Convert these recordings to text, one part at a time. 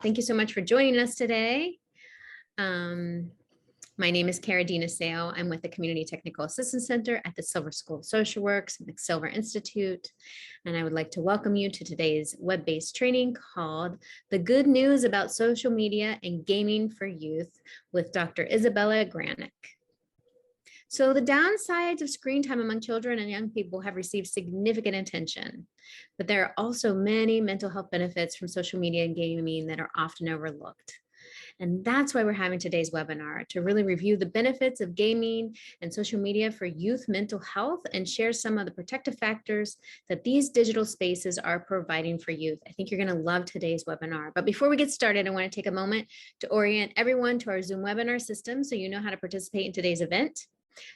Thank you so much for joining us today. Um, my name is Cara Dina Sale. I'm with the Community Technical Assistance Center at the Silver School of Social Works, McSilver Institute, and I would like to welcome you to today's web-based training called The Good News About Social Media and Gaming for Youth with Dr. Isabella Granick. So the downsides of screen time among children and young people have received significant attention, but there are also many mental health benefits from social media and gaming that are often overlooked. And that's why we're having today's webinar, to really review the benefits of gaming and social media for youth mental health and share some of the protective factors that these digital spaces are providing for youth. I think you're going to love today's webinar. But before we get started, I want to take a moment to orient everyone to our Zoom webinar system so you know how to participate in today's event.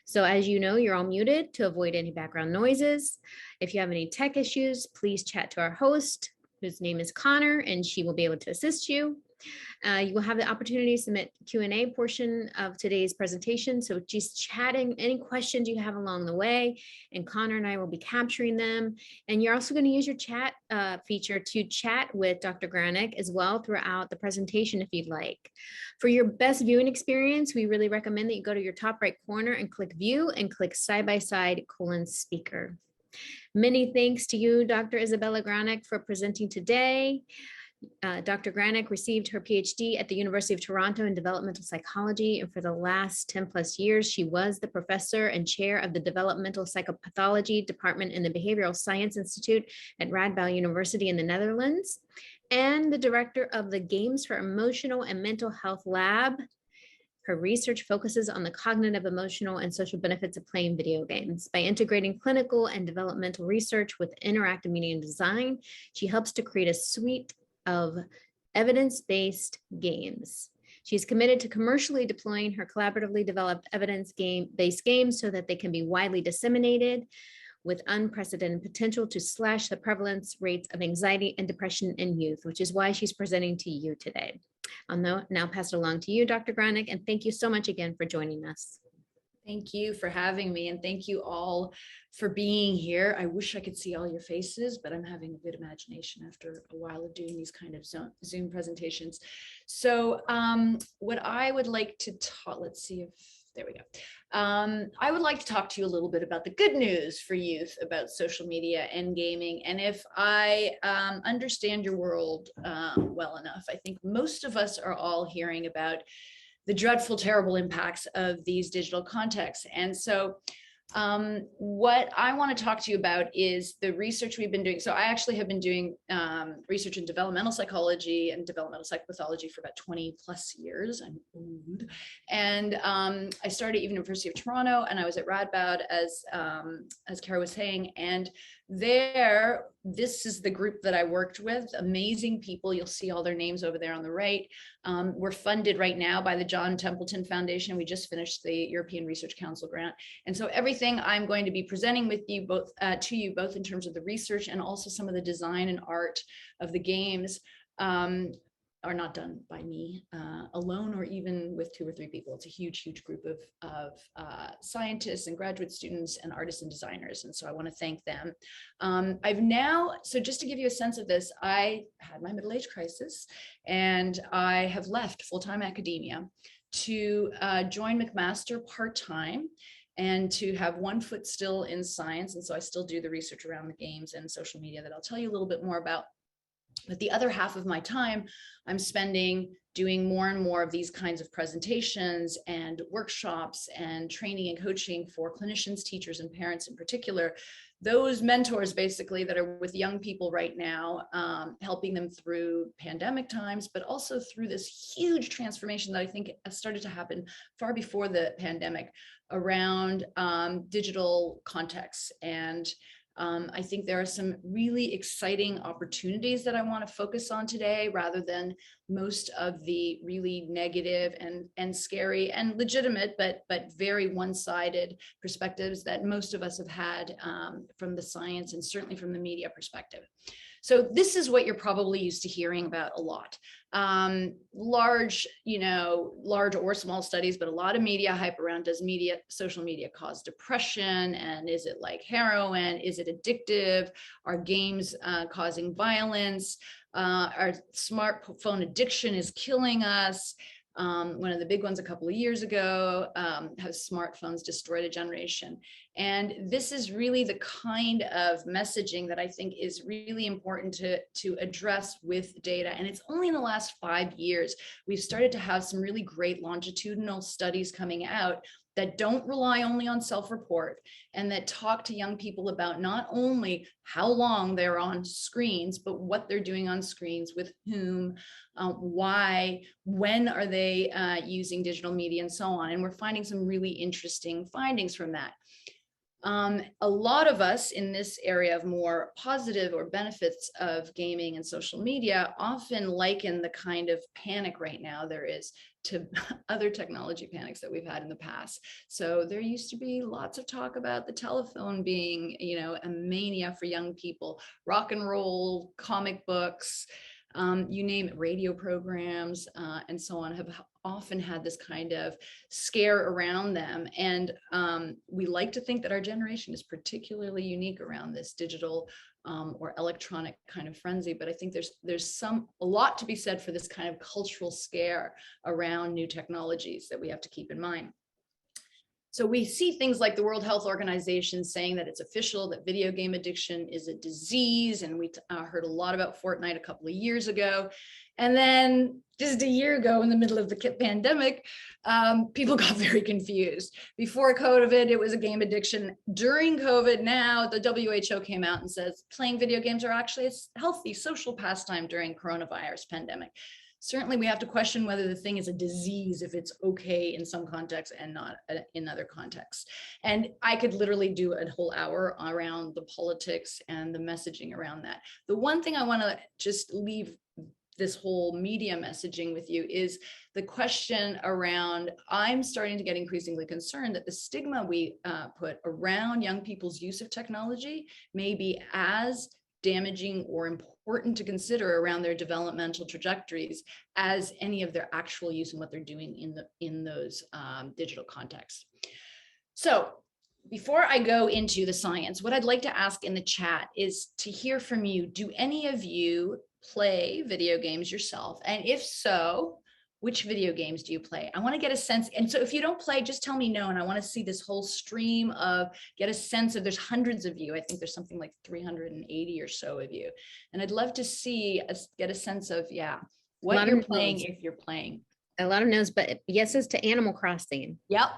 So as you know, you're all muted to avoid any background noises. If you have any tech issues, please chat to our host, whose name is Connor, and she will be able to assist you. You will have the opportunity to submit Q&A portion of today's presentation. So just chatting any questions you have along the way, and Connor and I will be capturing them. And you're also going to use your chat feature to chat with Dr. Granick as well throughout the presentation if you'd like. For your best viewing experience, we really recommend that you go to your top right corner and click view and click side-by-side speaker. Many thanks to you, Dr. Isabella Granick, for presenting today. Dr. Granick received her PhD at the University of Toronto in developmental psychology, and for the last 10 plus years, she was the professor and chair of the developmental psychopathology department in the Behavioral Science Institute at Radboud University in the Netherlands, and the director of the Games for Emotional and Mental Health Lab. Her research focuses on the cognitive, emotional, and social benefits of playing video games. By integrating clinical and developmental research with interactive media and design, she helps to create a suite of evidence-based games. She's committed to commercially deploying her collaboratively developed evidence-based games so that they can be widely disseminated with unprecedented potential to slash the prevalence rates of anxiety and depression in youth, which is why she's presenting to you today. I'll now pass it along to you, Dr. Granick, and thank you so much again for joining us. Thank you for having me, and thank you all for being here. I wish I could see all your faces, but I'm having a good imagination after a while of doing these kind of Zoom presentations. So what I would like to talk, let's see if, there we go. I would like to talk to you a little bit about the good news for youth about social media and gaming. And if I understand your world well enough, I think most of us are all hearing about the dreadful, terrible impacts of these digital contexts. And so what I want to talk to you about is the research we've been doing. So I actually have been doing research in developmental psychology and developmental psychopathology for about 20 plus years. I'm old. And I started at University of Toronto, and I was at Radboud, as Cara was saying. And there, this is the group that I worked with, amazing people. You'll see all their names over there on the right. We're funded right now by the John Templeton Foundation. We just finished the European Research Council grant. And so everything I'm going to be presenting with you both to you, both in terms of the research and also some of the design and art of the games, are not done by me alone, or even with 2 or 3 people. It's a huge, huge group of scientists and graduate students and artists and designers. And so I want to thank them. So just to give you a sense of this, I had my middle-age crisis, and I have left full-time academia to join McMaster part-time and to have one foot still in science. And so I still do the research around the games and social media that I'll tell you a little bit more about. But the other half of my time, I'm spending doing more and more of these kinds of presentations and workshops and training and coaching for clinicians, teachers, and parents in particular, those mentors basically that are with young people right now, helping them through pandemic times, but also through this huge transformation that I think has started to happen far before the pandemic around digital contexts. And I think there are some really exciting opportunities that I want to focus on today, rather than most of the really negative and scary and legitimate, but very one-sided perspectives that most of us have had from the science and certainly from the media perspective. So this is what you're probably used to hearing about a lot. Large or small studies, but a lot of media hype around, does social media cause depression? And is it like heroin? Is it addictive? Are games causing violence? Our smartphone addiction is killing us. One of the big ones a couple of years ago, has smartphones destroyed a generation. And this is really the kind of messaging that I think is really important to address with data. And it's only in the last 5 years, we've started to have some really great longitudinal studies coming out that don't rely only on self-report and that talk to young people about not only how long they're on screens, but what they're doing on screens, with whom, why, when are they using digital media, and so on. And we're finding some really interesting findings from that. A lot of us in this area of more positive or benefits of gaming and social media often liken the kind of panic right now there is to other technology panics that we've had in the past. So there used to be lots of talk about the telephone being, a mania for young people, rock and roll, comic books, you name it, radio programs, and so on, have often had this kind of scare around them. And we like to think that our generation is particularly unique around this digital or electronic kind of frenzy. But I think there's a lot to be said for this kind of cultural scare around new technologies that we have to keep in mind. So we see things like the World Health Organization saying that it's official that video game addiction is a disease. And we heard a lot about Fortnite a couple of years ago. And then just a year ago, in the middle of the pandemic, people got very confused. Before COVID, it was a game addiction. During COVID, now the WHO came out and says playing video games are actually a healthy social pastime during coronavirus pandemic. Certainly we have to question whether the thing is a disease, if it's okay in some contexts and not in other contexts. And I could literally do a whole hour around the politics and the messaging around that. The one thing I want to just leave this whole media messaging with you is the question around, I'm starting to get increasingly concerned that the stigma we put around young people's use of technology may be as damaging or important to consider around their developmental trajectories as any of their actual use and what they're doing in those digital contexts. So before I go into the science, what I'd like to ask in the chat is to hear from you. Do any of you play video games yourself? And if so, which video games do you play? I want to get a sense. And so if you don't play, just tell me no. And I want to see this whole stream of, get a sense of, there's hundreds of you. I think there's something like 380 or so of you. And I'd love to see, get a sense of, what you're playing, if you're playing. A lot of no's, but yeses to Animal Crossing. Yep.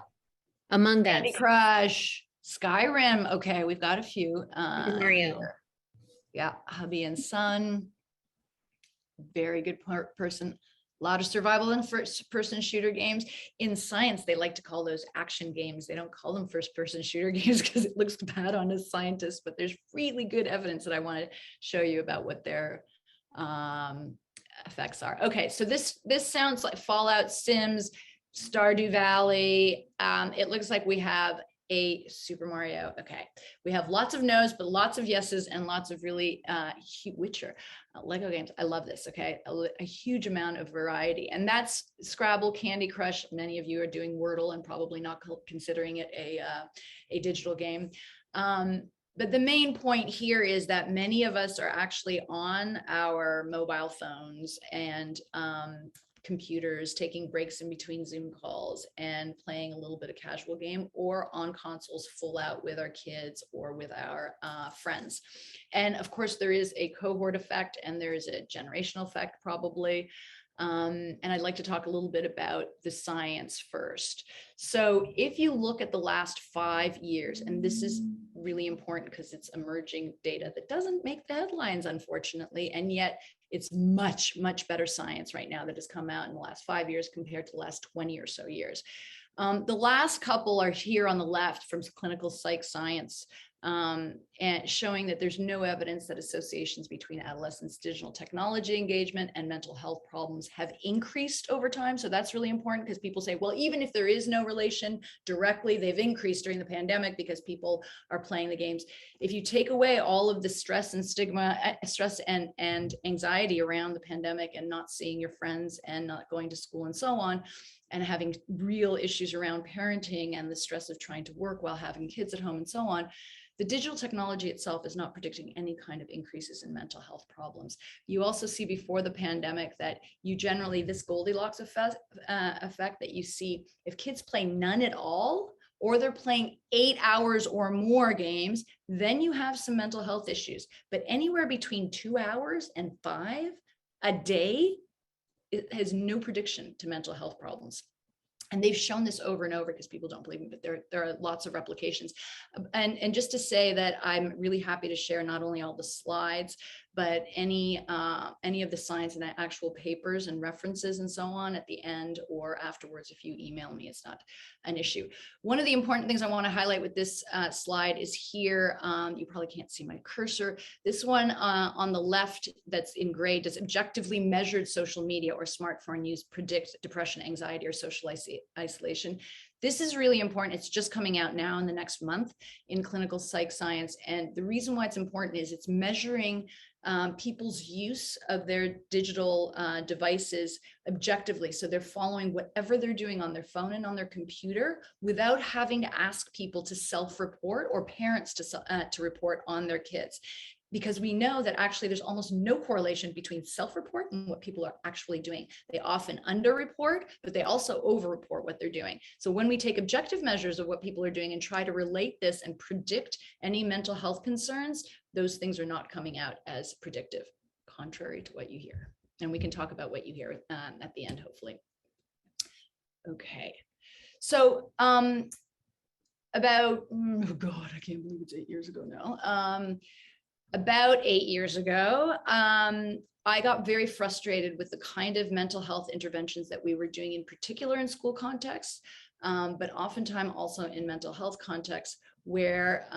Among Us. Candy Crush, Skyrim. Okay, we've got a few. Mario. Yeah, hubby and son. Very good person. A lot of survival and first-person shooter games. In science, they like to call those action games. They don't call them first-person shooter games because it looks bad on a scientist, but there's really good evidence that I want to show you about what their effects are. Okay, so this sounds like Fallout, Sims, Stardew Valley. It looks like we have a Super Mario. Okay, we have lots of no's, but lots of yeses and lots of really Witcher, Lego games. I love this. Okay, a huge amount of variety, and that's Scrabble, Candy Crush. Many of you are doing Wordle and probably not considering it a digital game. But the main point here is that many of us are actually on our mobile phones and computers, taking breaks in between Zoom calls and playing a little bit of casual game, or on consoles full out with our kids or with our friends. And of course, there is a cohort effect and there is a generational effect probably. And I'd like to talk a little bit about the science first. So if you look at the last 5 years, and this is really important because it's emerging data that doesn't make the headlines, unfortunately, and yet it's much, much better science right now that has come out in the last 5 years compared to the last 20 or so years. The last couple are here on the left from clinical psych science, and showing that there's no evidence that associations between adolescents' digital technology engagement and mental health problems have increased over time. So that's really important because people say, well, even if there is no relation directly, they've increased during the pandemic because people are playing the games. If you take away all of the stress and stigma, stress and anxiety around the pandemic and not seeing your friends and not going to school and so on, and having real issues around parenting and the stress of trying to work while having kids at home and so on, the digital technology itself is not predicting any kind of increases in mental health problems. You also see before the pandemic that you generally, this Goldilocks effect that you see, if kids play none at all, or they're playing 8 hours or more games, then you have some mental health issues. But anywhere between 2 hours and 5 a day, it has no prediction to mental health problems. And they've shown this over and over because people don't believe me, but there are lots of replications. And just to say that I'm really happy to share not only all the slides, but any of the science and actual papers and references and so on at the end or afterwards. If you email me, it's not an issue. One of the important things I want to highlight with this slide is here. You probably can't see my cursor. This one on the left that's in gray, does objectively measured social media or smartphone use predict depression, anxiety, or social isolation? This is really important. It's just coming out now in the next month in clinical psych science. And the reason why it's important is it's measuring people's use of their digital devices objectively. So they're following whatever they're doing on their phone and on their computer without having to ask people to self-report or parents to report on their kids. Because we know that actually there's almost no correlation between self-report and what people are actually doing. They often under-report, but they also over-report what they're doing. So when we take objective measures of what people are doing and try to relate this and predict any mental health concerns, those things are not coming out as predictive, contrary to what you hear. And we can talk about what you hear at the end, hopefully. Okay. So about, oh God, I can't believe it's 8 years ago now. About 8 years ago, I got very frustrated with the kind of mental health interventions that we were doing, in particular in school contexts, but oftentimes also in mental health contexts, where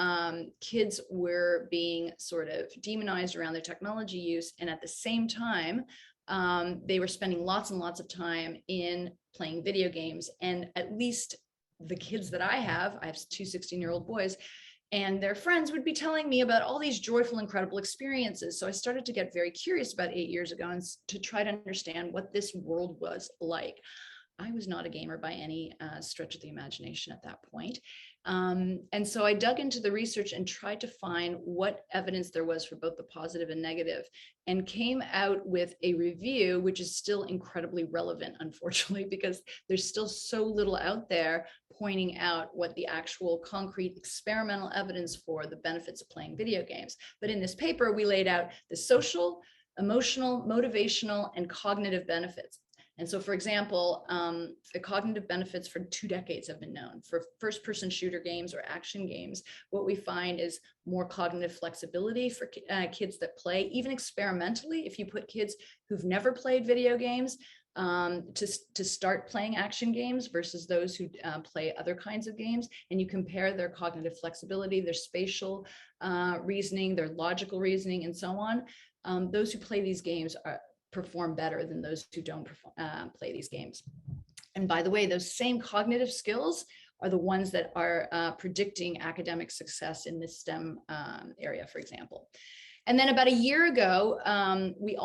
kids were being sort of demonized around their technology use. And at the same time, they were spending lots and lots of time in playing video games. And at least the kids that I have 2 16-year-old boys, and their friends would be telling me about all these joyful, incredible experiences. So I started to get very curious about 8 years ago and to try to understand what this world was like. I was not a gamer by any stretch of the imagination at that point. And so I dug into the research and tried to find what evidence there was for both the positive and negative, and came out with a review, which is still incredibly relevant, unfortunately, because there's still so little out there pointing out what the actual concrete experimental evidence for the benefits of playing video games. But in this paper, we laid out the social, emotional, motivational, and cognitive benefits. And so, for example, the cognitive benefits for 2 decades have been known. For first-person shooter games or action games, what we find is more cognitive flexibility for kids that play, even experimentally. If you put kids who've never played video games to start playing action games versus those who play other kinds of games, and you compare their cognitive flexibility, their spatial reasoning, their logical reasoning, and so on, those who play these games perform better than those who don't play these games. And by the way, those same cognitive skills are the ones that are predicting academic success in this STEM area, for example. And then about a year ago, we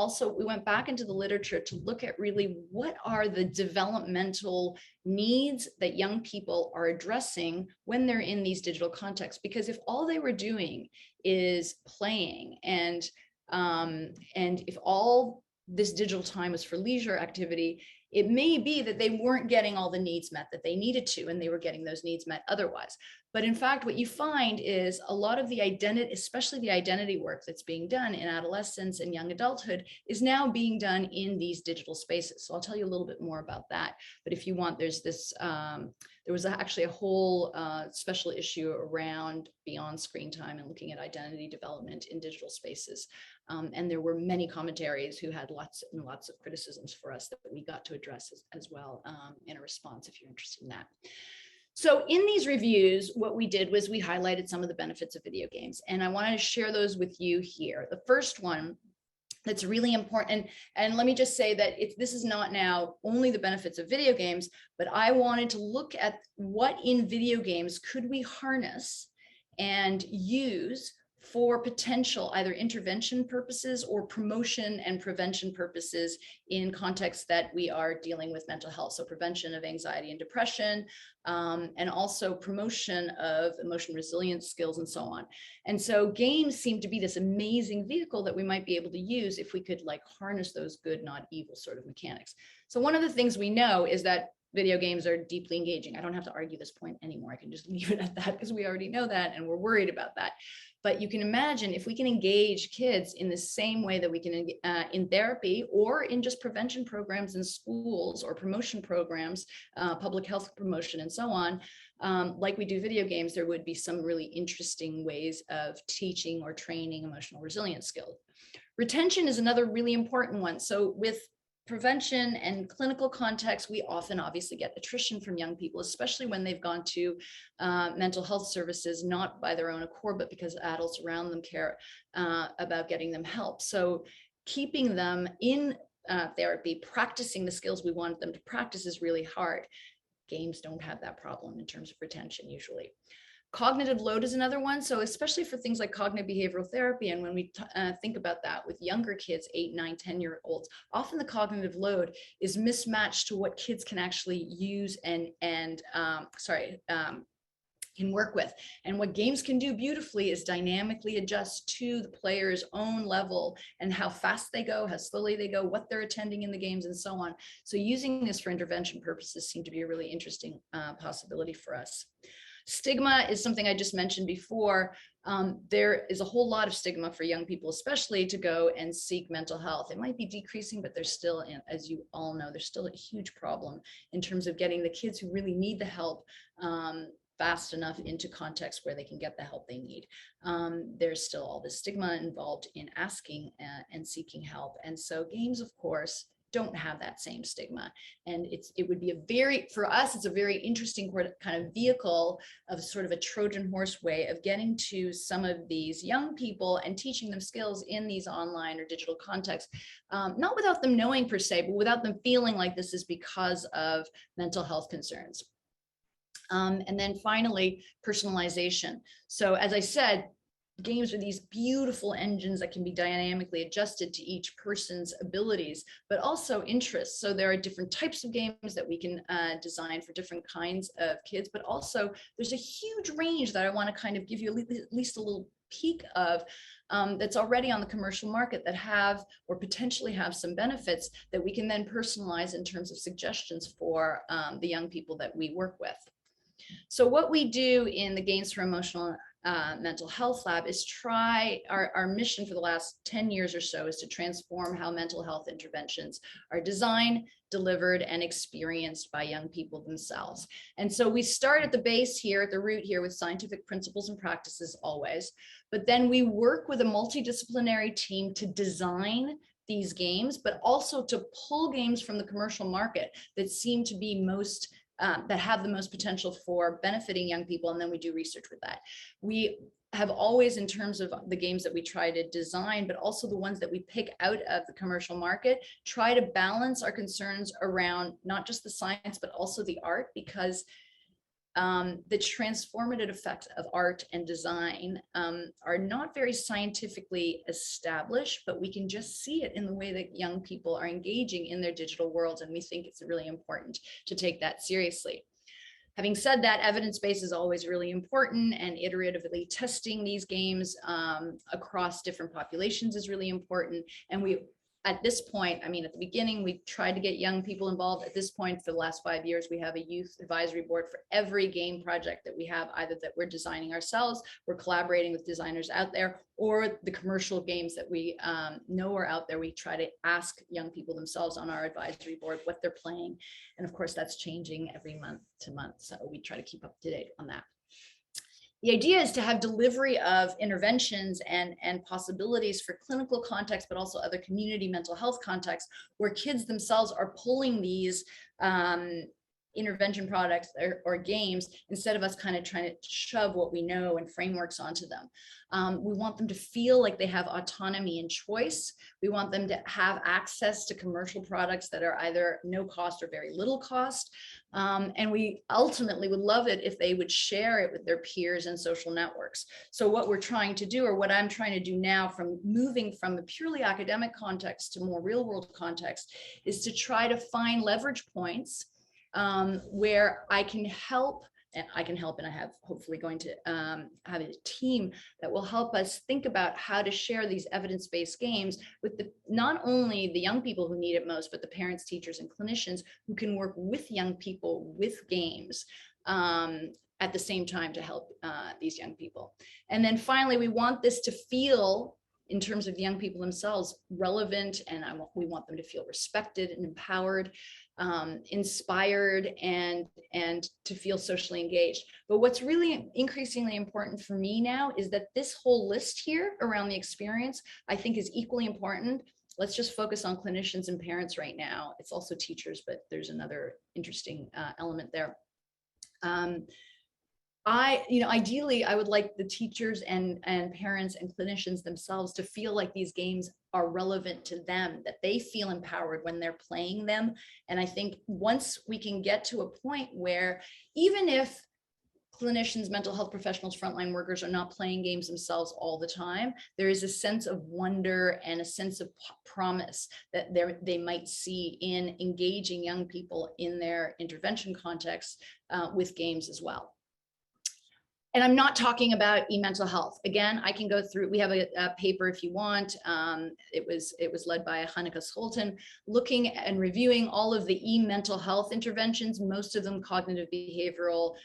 went back into the literature to look at really what are the developmental needs that young people are addressing when they're in these digital contexts. Because if all they were doing is playing, and if all this digital time was for leisure activity, it may be that they weren't getting all the needs met that they needed to, and they were getting those needs met otherwise. But in fact, what you find is a lot of the identity, especially the identity work that's being done in adolescence and young adulthood, is now being done in these digital spaces. So I'll tell you a little bit more about that. But if you want, there's this, there was actually a whole special issue around beyond screen time and looking at identity development in digital spaces. And there were many commentaries who had lots and lots of criticisms for us that we got to address as well in a response, if you're interested in that. So in these reviews, what we did was we highlighted some of the benefits of video games, and I wanted to share those with you here. The first one that's really important, and let me just say that this is not now only the benefits of video games, but I wanted to look at what in video games could we harness and use for potential either intervention purposes or promotion and prevention purposes in contexts that we are dealing with mental health. So prevention of anxiety and depression, and also promotion of emotion resilience skills and so on. And so games seem to be this amazing vehicle that we might be able to use if we could like harness those good, not evil sort of mechanics. So one of the things we know is that video games are deeply engaging. I don't have to argue this point anymore. I can just leave it at that because we already know that and we're worried about that. But you can imagine if we can engage kids in the same way that we can in therapy or in just prevention programs in schools or promotion programs, public health promotion and so on, like we do video games, there would be some really interesting ways of teaching or training emotional resilience skills. Retention is another really important one. So with prevention and clinical context, we often obviously get attrition from young people, especially when they've gone to mental health services, not by their own accord, but because adults around them care about getting them help. So keeping them in therapy, practicing the skills we want them to practice is really hard. Games don't have that problem in terms of retention usually. Cognitive load is another one. So especially for things like cognitive behavioral therapy, and when we think about that with younger kids, 8, 9, 10-year-olds, often the cognitive load is mismatched to what kids can actually use and can work with. And what games can do beautifully is dynamically adjust to the player's own level and how fast they go, how slowly they go, what they're attending in the games and so on. So using this for intervention purposes seemed to be a really interesting possibility for us. Stigma is something I just mentioned before. There is a whole lot of stigma for young people, especially to go and seek mental health. It might be decreasing, but there's still, as you all know, there's still a huge problem in terms of getting the kids who really need the help fast enough into contexts where they can get the help they need. There's still all this stigma involved in asking and seeking help. And so games, of course, don't have that same stigma. And it would be for us, it's a very interesting kind of vehicle of sort of a Trojan horse way of getting to some of these young people and teaching them skills in these online or digital contexts, not without them knowing per se, but without them feeling like this is because of mental health concerns. And then finally, personalization. So as I said, games are these beautiful engines that can be dynamically adjusted to each person's abilities, but also interests. So there are different types of games that we can design for different kinds of kids, but also there's a huge range that I want to kind of give you at least a little peek of that's already on the commercial market that have or potentially have some benefits that we can then personalize in terms of suggestions for the young people that we work with. So what we do in the Games for Emotional Mental Health Lab is our mission for the last 10 years or so is to transform how mental health interventions are designed, delivered, and experienced by young people themselves. And so we start at the base here, at the root here, with scientific principles and practices always, but then we work with a multidisciplinary team to design these games, but also to pull games from the commercial market that seem to be most that have the most potential for benefiting young people, and then we do research with that. We have always, in terms of the games that we try to design, but also the ones that we pick out of the commercial market, try to balance our concerns around not just the science, but also the art, because the transformative effects of art and design are not very scientifically established, but we can just see it in the way that young people are engaging in their digital worlds. And we think it's really important to take that seriously. Having said that, evidence base is always really important, and iteratively testing these games across different populations is really important. And at this point, I mean, at the beginning, we tried to get young people involved. At this point, for the last 5 years, we have a youth advisory board for every game project that we have, either that we're designing ourselves, we're collaborating with designers out there, or the commercial games that we know are out there. We try to ask young people themselves on our advisory board what they're playing. And of course, that's changing every month to month. So we try to keep up to date on that. The idea is to have delivery of interventions and possibilities for clinical context, but also other community mental health contexts, where kids themselves are pulling these intervention products or games, instead of us kind of trying to shove what we know and frameworks onto them. We want them to feel like they have autonomy and choice. We want them to have access to commercial products that are either no cost or very little cost. And we ultimately would love it if they would share it with their peers and social networks. So what we're trying to do, or what I'm trying to do now, from moving from a purely academic context to more real world context, is to try to find leverage points where I can help, and I have hopefully going to have a team that will help us think about how to share these evidence-based games with not only the young people who need it most, but the parents, teachers, and clinicians who can work with young people with games at the same time to help these young people. And then finally, we want this to feel, in terms of young people themselves, relevant, and we want them to feel respected and empowered, inspired, and to feel socially engaged. But what's really increasingly important for me now is that this whole list here around the experience, I think, is equally important. Let's just focus on clinicians and parents right now. It's also teachers, but there's another interesting element there. Ideally, I would like the teachers and parents and clinicians themselves to feel like these games are relevant to them, that they feel empowered when they're playing them. And I think once we can get to a point where, even if clinicians, mental health professionals, frontline workers are not playing games themselves all the time, there is a sense of wonder and a sense of promise that they might see in engaging young people in their intervention context with games as well. And I'm not talking about e-mental health. Again, I can go through, we have a paper if you want. It was led by Hanneke Scholten, looking and reviewing all of the e-mental health interventions, most of them cognitive behavioral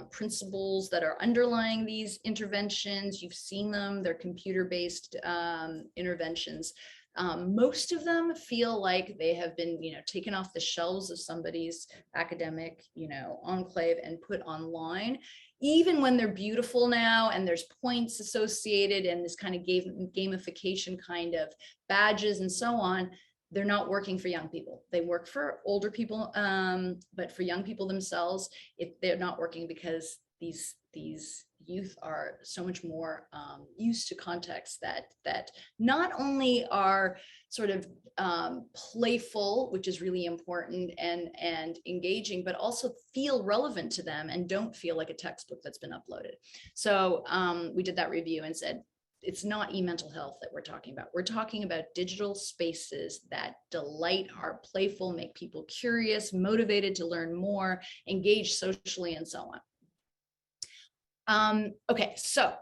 principles that are underlying these interventions. You've seen them, they're computer-based interventions. Most of them feel like they have been, taken off the shelves of somebody's academic, enclave and put online. Even when they're beautiful now and there's points associated and this kind of gamification kind of badges and so on, they're not working for young people. They work for older people, but for young people themselves, they're not working, because these youth are so much more used to contexts that not only are sort of playful, which is really important, and engaging, but also feel relevant to them and don't feel like a textbook that's been uploaded. So we did that review and said, it's not e-mental health that we're talking about. We're talking about digital spaces that delight, are playful, make people curious, motivated to learn more, engage socially, and so on. Okay, so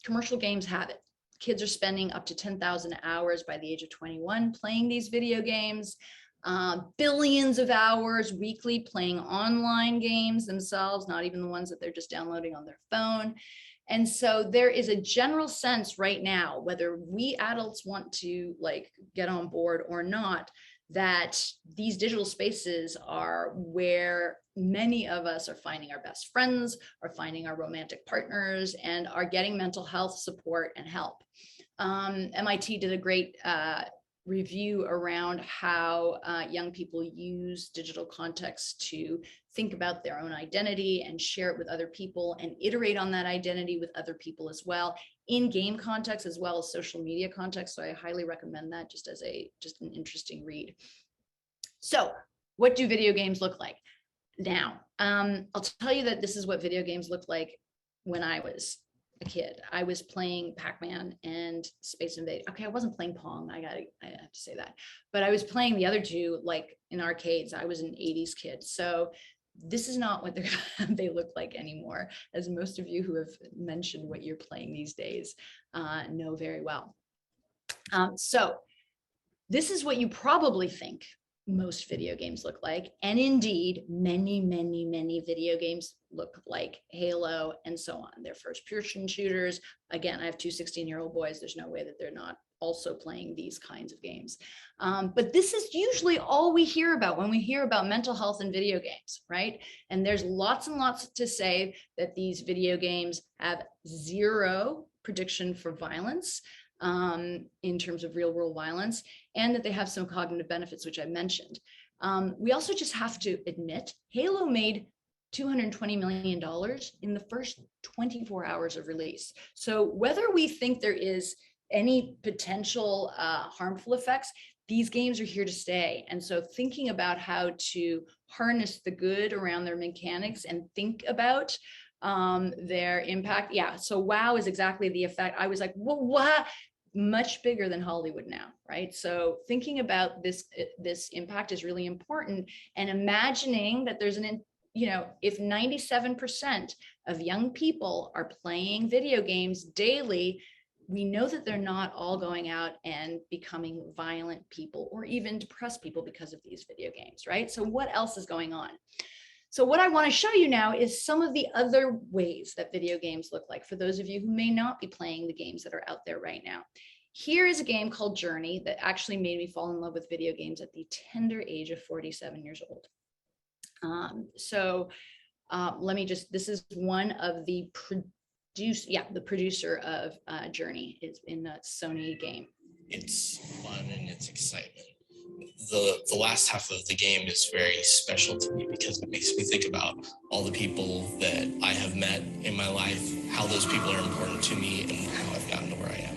commercial games have it. Kids are spending up to 10,000 hours by the age of 21 playing these video games, billions of hours weekly playing online games themselves, not even the ones that they're just downloading on their phone. And so there is a general sense right now, whether we adults want to get on board or not, that these digital spaces are where many of us are finding our best friends, are finding our romantic partners, and are getting mental health support and help. MIT did a great review around how young people use digital context to think about their own identity and share it with other people and iterate on that identity with other people as well, in game context as well as social media context. So I highly recommend that, just as an interesting read. So what do video games look like now? I'll tell you that this is what video games looked like when I was a kid. I was playing Pac-Man and Space Invaders. Okay, I wasn't playing Pong. I have to say that, but I was playing the other two in arcades. I was an 80s kid, so this is not what they look like anymore, as most of you who have mentioned what you're playing these days know very well. So this is what you probably think most video games look like. And indeed, many, many, many video games look like Halo and so on. They're first-person shooters. Again, I have two 16-year-old boys. There's no way that they're not also playing these kinds of games. But this is usually all we hear about when we hear about mental health and video games, right? And there's lots and lots to say that these video games have zero prediction for violence. in terms of real world violence, and that they have some cognitive benefits, which I mentioned. We also just have to admit Halo made $220 million in the first 24 hours of release. So whether we think there is any potential harmful effects, these games are here to stay. And so thinking about how to harness the good around their mechanics and think about their impact. Yeah, so WoW is exactly the effect. I was like, well, what? Much bigger than Hollywood now, right? So thinking about this impact is really important, and imagining that there's if 97% of young people are playing video games daily, we know that they're not all going out and becoming violent people or even depressed people because of these video games, right? So what else is going on? So what I want to show you now is some of the other ways that video games look like for those of you who may not be playing the games that are out there right now. Here is a game called Journey that actually made me fall in love with video games at the tender age of 47 years old. Let me just, this is one of the producer of Journey is in the Sony game. It's fun and it's excitement. The last half of the game is very special to me because it makes me think about all the people that I have met in my life, how those people are important to me, and how I've gotten to where I am.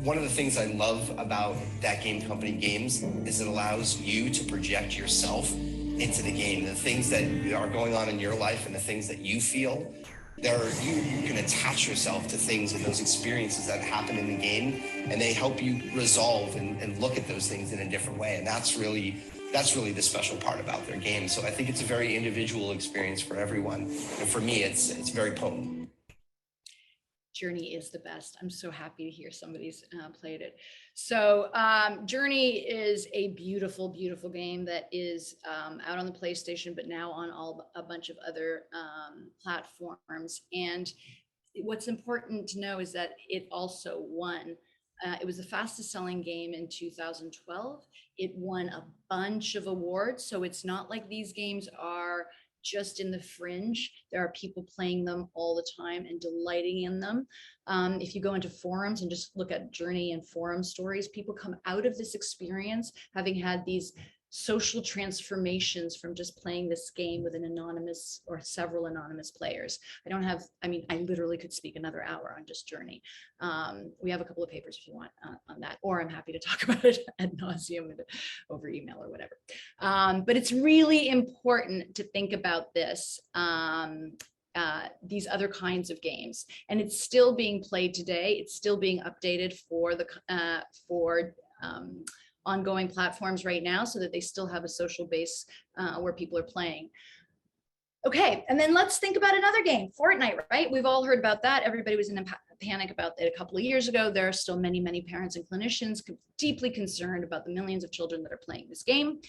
One of the things I love about That Game Company games is it allows you to project yourself into the game, the things that are going on in your life and the things that you feel. You can attach yourself to things and those experiences that happen in the game, and they help you resolve and look at those things in a different way. And that's really the special part about their game. So I think it's a very individual experience for everyone. And for me, it's very potent. Journey is the best. I'm so happy to hear somebody's played it. So Journey is a beautiful, beautiful game that is out on the PlayStation, but now on a bunch of other platforms. And what's important to know is that it also won. It was the fastest selling game in 2012. It won a bunch of awards. So it's not like these games are just in the fringe. There are people playing them all the time and delighting in them. If you go into forums and just look at Journey and forum stories, people come out of this experience having had these social transformations from just playing this game with an anonymous or several anonymous players. I literally could speak another hour on just Journey. We have a couple of papers if you want on that, or I'm happy to talk about it ad nauseum over email or whatever. But it's really important to think about this, these other kinds of games, and it's still being played today. It's still being updated for ongoing platforms right now so that they still have a social base where people are playing. Okay, and then let's think about another game, Fortnite, right? We've all heard about that. Everybody was in a panic about that a couple of years ago. There are still many, many parents and clinicians deeply concerned about the millions of children that are playing this game.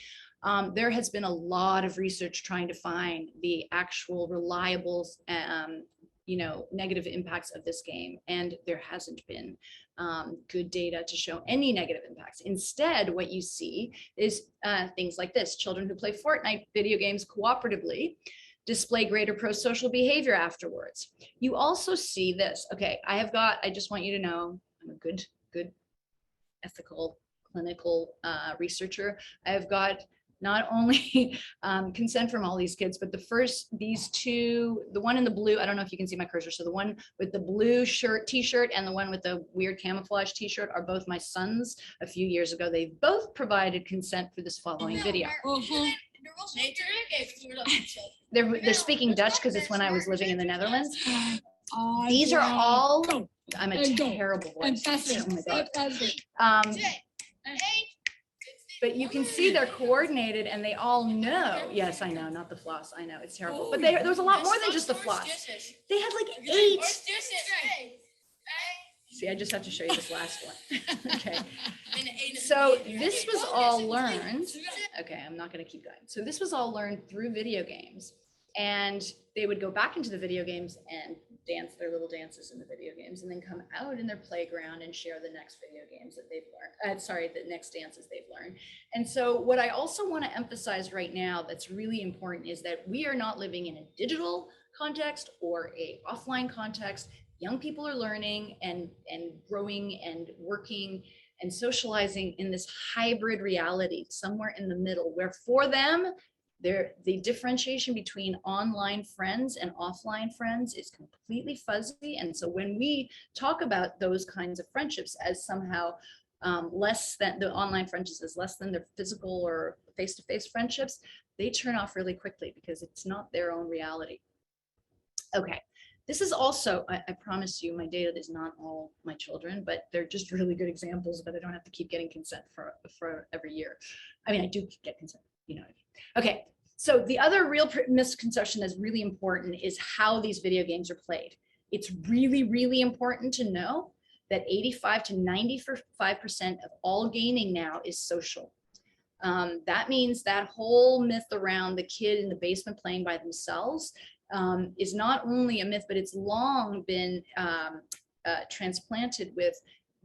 There has been a lot of research trying to find the actual reliable negative impacts of this game, and there hasn't been good data to show any negative impacts. Instead, what you see is things like this. Children who play Fortnite video games cooperatively display greater pro-social behavior afterwards. You also see this. Okay, I just want you to know, I'm a good ethical, clinical researcher. I've got not only consent from all these kids, but these two, the one in the blue, I don't know if you can see my cursor. So the one with the blue t-shirt and the one with the weird camouflage t-shirt are both my sons a few years ago. They both provided consent for this following video. They're speaking Dutch because it's when I was living in the Netherlands. These are all, I'm a terrible voice. Oh my God. But you can see they're coordinated and they all know. Yes, I know, not the floss. I know, it's terrible. But there was a lot more than just the floss. They had like 8. See, I just have to show you this last one. Okay. So this was all learned. Okay, I'm not going to keep going. So this was all learned through video games. And they would go back into the video games and dance their little dances in the video games and then come out in their playground and share the next video games that they've learned. The next dances they've learned. And so what I also want to emphasize right now that's really important is that we are not living in a digital context or a offline context. young people are learning and growing and working and socializing in this hybrid reality, somewhere in the middle, where for them, the differentiation between online friends and offline friends is completely fuzzy. And so when we talk about those kinds of friendships as somehow less than the online friendships, as less than their physical or face-to-face friendships, they turn off really quickly because it's not their own reality. Okay. This is also, I promise you, my data is not all my children, but they're just really good examples, but I don't have to keep getting consent for every year. I mean, I do get consent, you know what I mean. Okay, so the other real misconception that's really important is how these video games are played. It's really, really important to know that 85 to 95% of all gaming now is social. That means that whole myth around the kid in the basement playing by themselves is not only a myth, but it's long been transplanted with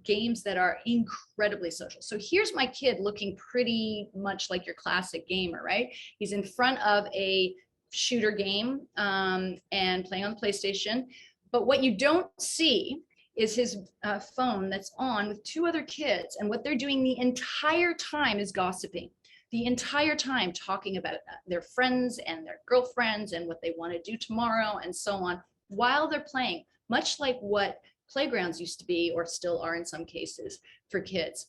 games that are incredibly social. So here's my kid looking pretty much like your classic gamer, right? He's in front of a shooter game and playing on the PlayStation. But what you don't see is his phone that's on with two other kids. And what they're doing the entire time is gossiping. The entire time talking about their friends and their girlfriends and what they want to do tomorrow and so on while they're playing, much like what playgrounds used to be or still are in some cases for kids.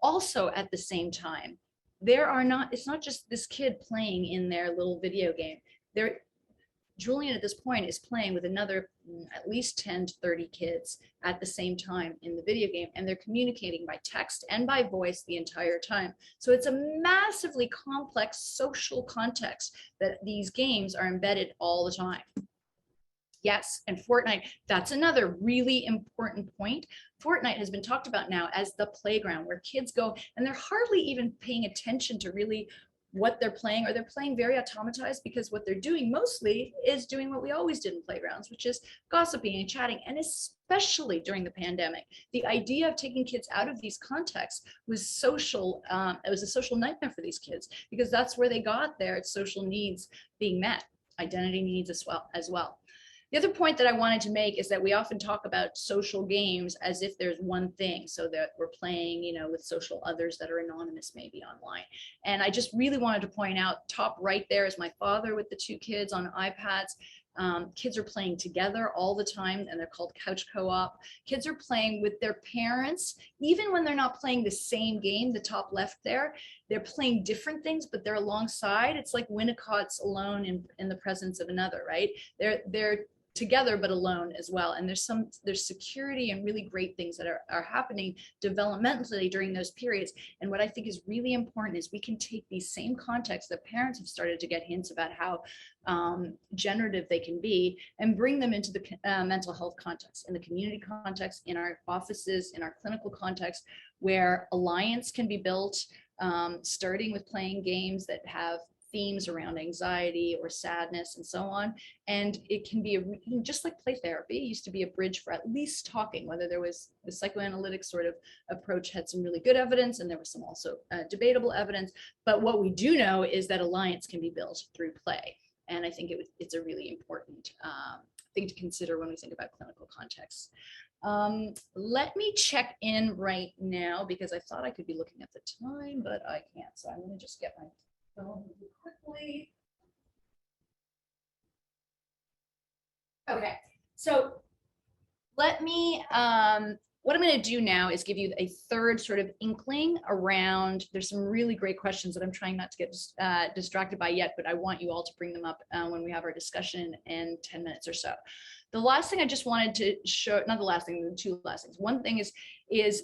Also at the same time, it's not just this kid playing in their little video game. Julian at this point is playing with another at least 10 to 30 kids at the same time in the video game, and they're communicating by text and by voice the entire time. So it's a massively complex social context that these games are embedded all the time. Yes, and Fortnite, that's another really important point. Fortnite has been talked about now as the playground where kids go and they're hardly even paying attention to really what they're playing, or they're playing very automatized because what they're doing mostly is doing what we always did in playgrounds, which is gossiping and chatting. And especially during the pandemic, the idea of taking kids out of these contexts was social. It was a social nightmare for these kids because that's where they got their social needs being met, identity needs as well. The other point that I wanted to make is that we often talk about social games as if there's one thing, so that we're playing, with social others that are anonymous maybe online. And I just really wanted to point out, top right there is my father with the two kids on iPads. Kids are playing together all the time, and they're called couch co-op. Kids are playing with their parents, even when they're not playing the same game, the top left there. They're playing different things, but they're alongside. It's like Winnicott's alone in the presence of another, right? They're together but alone as well, and there's security and really great things that are happening developmentally during those periods. And what I think is really important is we can take these same contexts that parents have started to get hints about how generative they can be and bring them into the mental health context, in the community context, in our offices, in our clinical context, where alliance can be built, starting with playing games that have themes around anxiety or sadness and so on. And it can be just like play therapy used to be a bridge for at least talking, whether there was the psychoanalytic sort of approach had some really good evidence and there was some also debatable evidence. But what we do know is that alliance can be built through play. And I think it's a really important thing to consider when we think about clinical contexts. Let me check in right now because I thought I could be looking at the time, but I can't. So I'm going to just get my phone quickly. Okay, so let me, what I'm going to do now is give you a third sort of inkling around, there's some really great questions that I'm trying not to get distracted by yet, but I want you all to bring them up when we have our discussion in 10 minutes or so. The last thing I just wanted to show, not the last thing, the two last things. One thing is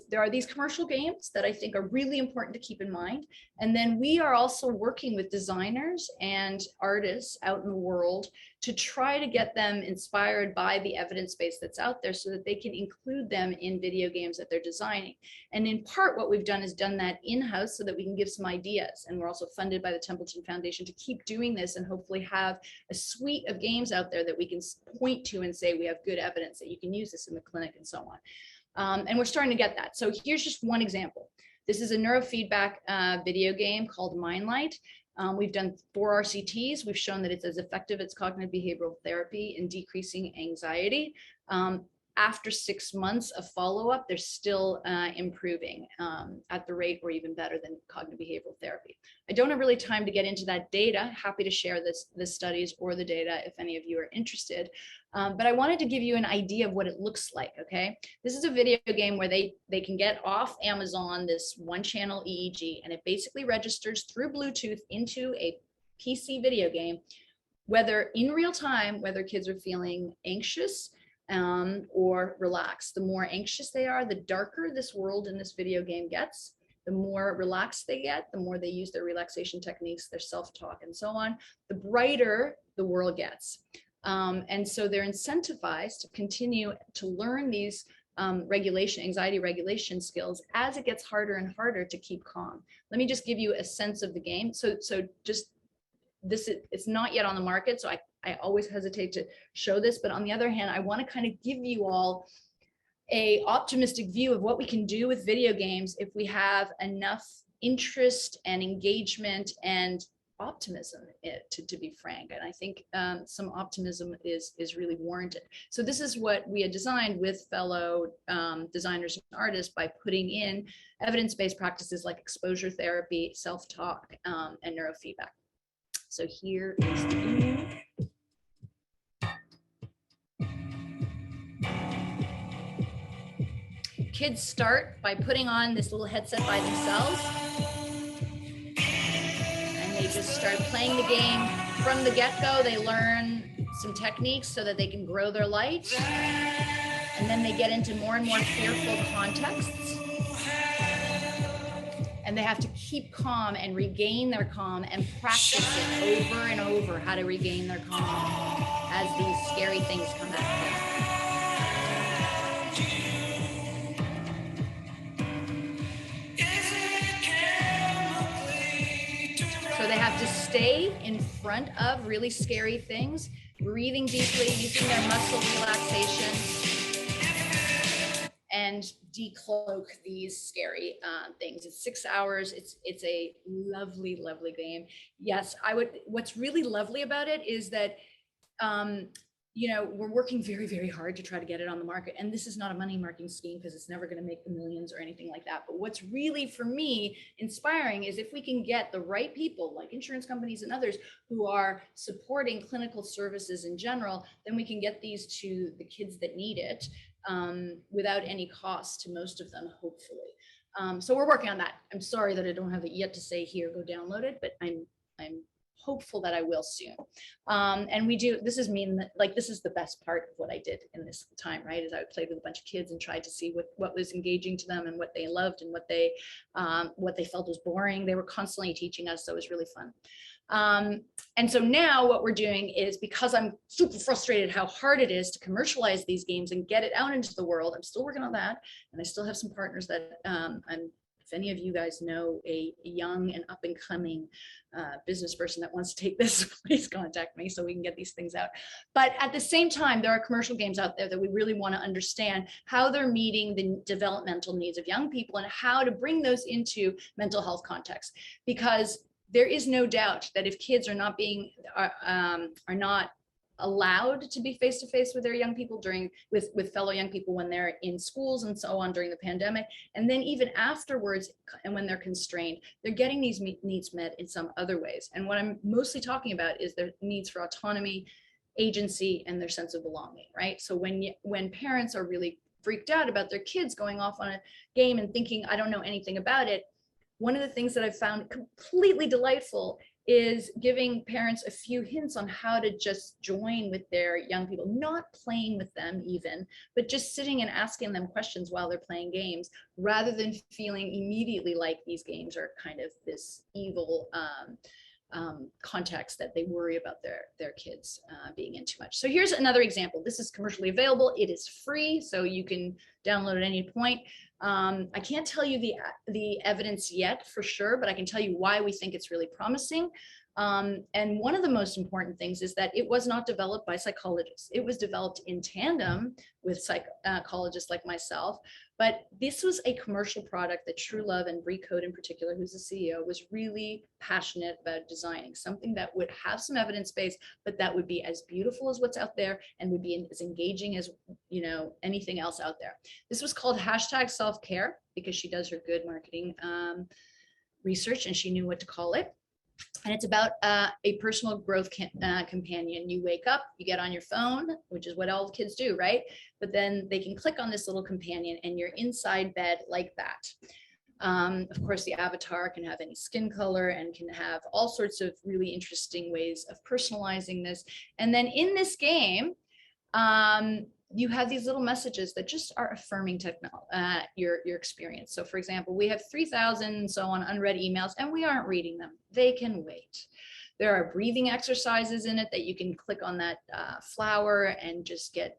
there are these commercial games that I think are really important to keep in mind. And then we are also working with designers and artists out in the world to try to get them inspired by the evidence base that's out there so that they can include them in video games that they're designing. And in part, what we've done is done that in-house so that we can give some ideas. And we're also funded by the Templeton Foundation to keep doing this and hopefully have a suite of games out there that we can point to and say we have good evidence that you can use this in the clinic and so on. And we're starting to get that. So here's just one example. This is a neurofeedback video game called Mindlight. We've done 4 RCTs. We've shown that it's as effective as cognitive behavioral therapy in decreasing anxiety. after 6 months of follow-up, they're still improving at the rate or even better than cognitive behavioral therapy. I don't have really time to get into that data. Happy to share the studies or the data if any of you are interested. But I wanted to give you an idea of what it looks like, okay? This is a video game where they can get off Amazon this one-channel EEG, and it basically registers through Bluetooth into a PC video game, whether in real time, whether kids are feeling anxious, or relaxed. The more anxious they are, the darker this world in this video game gets. The more relaxed they get, the more they use their relaxation techniques, their self-talk and so on, the brighter the world gets. And so they're incentivized to continue to learn these anxiety regulation skills as it gets harder and harder to keep calm. Let me just give you a sense of the game. So just this, it's not yet on the market, so I always hesitate to show this, but on the other hand, I want to kind of give you all a optimistic view of what we can do with video games if we have enough interest and engagement and optimism, to be frank. And I think some optimism is really warranted. So this is what we had designed with fellow designers and artists by putting in evidence-based practices like exposure therapy, self-talk, and neurofeedback. So here is the video. Kids start by putting on this little headset by themselves, and they just start playing the game from the get-go. They learn some techniques so that they can grow their light, and then they get into more and more fearful contexts, and they have to keep calm and regain their calm and practice it over and over, how to regain their calm as these scary things come at them. So they have to stay in front of really scary things, breathing deeply, using their muscle relaxation, and decloak these scary things. It's 6 hours. It's a lovely, lovely game. Yes, what's really lovely about it is that, you know, we're working very, very hard to try to get it on the market. And this is not a money marketing scheme because it's never going to make the millions or anything like that. But what's really, for me, inspiring is if we can get the right people, like insurance companies and others, who are supporting clinical services in general, then we can get these to the kids that need it without any cost to most of them, hopefully. So we're working on that. I'm sorry that I don't have it yet to say here, go download it, but I'm hopeful that I will soon. And this is the best part of what I did in this time, right? Is I played with a bunch of kids and tried to see what was engaging to them and what they loved and what they felt was boring. They were constantly teaching us, so it was really fun. And so now what we're doing is, because I'm super frustrated how hard it is to commercialize these games and get it out into the world, I'm still working on that. And I still have some partners that if any of you guys know a young and up and coming business person that wants to take this, please contact me so we can get these things out. But at the same time, there are commercial games out there that we really want to understand how they're meeting the developmental needs of young people and how to bring those into mental health contexts. Because there is no doubt that if kids are not allowed to be face-to-face with their young people with fellow young people when they're in schools and so on during the pandemic, and then even afterwards, and when they're constrained, they're getting these needs met in some other ways. And what I'm mostly talking about is their needs for autonomy, agency, and their sense of belonging, right? So when parents are really freaked out about their kids going off on a game and thinking, I don't know anything about it, one of the things that I've found completely delightful is giving parents a few hints on how to just join with their young people, not playing with them even, but just sitting and asking them questions while they're playing games, rather than feeling immediately like these games are kind of this evil context that they worry about their kids being in too much. So here's another example. This is commercially available. It is free, so you can download at any point. I can't tell you the evidence yet for sure, but I can tell you why we think it's really promising. And one of the most important things is that it was not developed by psychologists. It was developed in tandem with psychologists like myself. But this was a commercial product that True Love and Brie Code in particular, who's the CEO, was really passionate about designing, something that would have some evidence base, but that would be as beautiful as what's out there and would be as engaging as, you know, anything else out there. This was called #self-care because she does her good marketing research and she knew what to call it. And it's about a personal growth companion. You wake up, you get on your phone, which is what all the kids do, right? But then they can click on this little companion and you're inside bed like that. Of course, the avatar can have any skin color and can have all sorts of really interesting ways of personalizing this. And then in this game, you have these little messages that just are affirming your experience. So for example, we have 3,000 and so on unread emails and we aren't reading them. They can wait. There are breathing exercises in it that you can click on that flower and just get